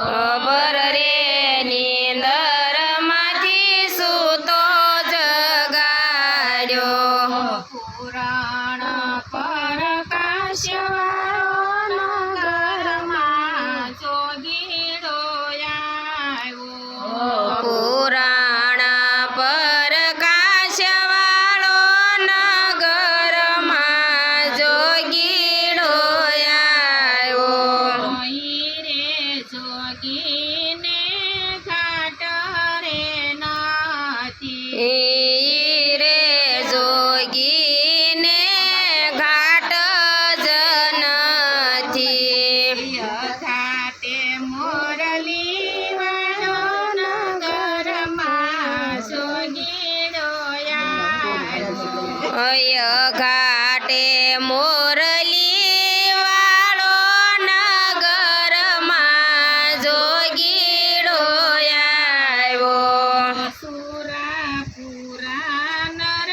ખબર રે નીંદરમાંથી સૂતો જગાડ્યો પુરાણ પ્રકાશવાળો નગરમાં જોગીડો આવ્યો પુરાણ પ્રકાશવાળો નગરમાં જોગીડો આવ્યો અહીં રે જોગીને ઘાટ રે નથી ઈ રે જોગીને ઘાટ જ નથી ઘાટે મોરલી વાળો નગરમાં જોગીડો આવ્યો અય ઘાટે મોરલી વાળો નગરમાં જોગીડો આવ્યો સુરાપુરા નર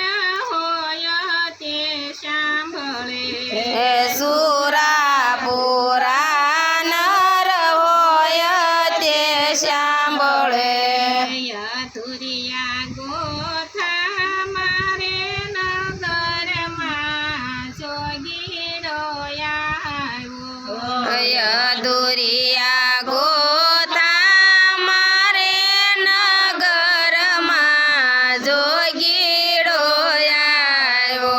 હોય તે સાંભળે સુરાપુરા નર હોય તે સાંભળે યધુરિયા ગોથા મારે નગરમાં જોગીડો આવ્યો દુરિયા ગોતા મારે નગરમાં જોગીડો આવ્યો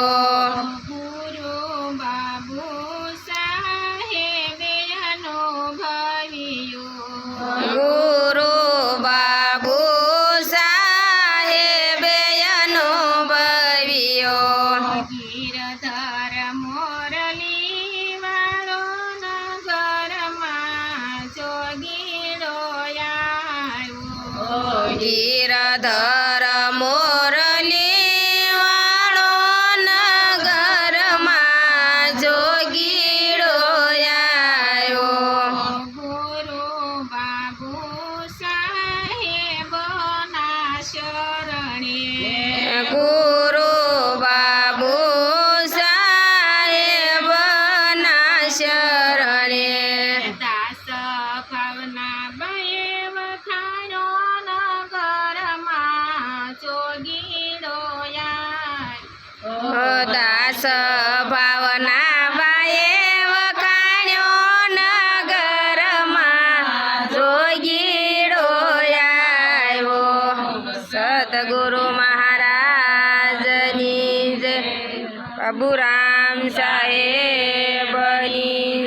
ગુરુ બાબુ સાહેબે અનુભવ્યો ગુરુ બાબુ સાહેબે અનુભવ્યો ગીરધર મોરલી વાળો નગરમાં જોગીડો આવ્યો ગીરધર મોરલી વાળો નગરમાં જોગીડો આવ્યો ગુરુ બાબુ સાહેબના શરણે ગુરુ બાબુ સાહેબના શરણે દાસ ભાવના બાએ વખાણ્યો નગરમાં જોગીડો આવ્યો દાસ ભાવના બાએ વખાણ્યો નગરમાં જોગીડો આવ્યો સતગુરુ મહારાજની જય. બાબુરામ સા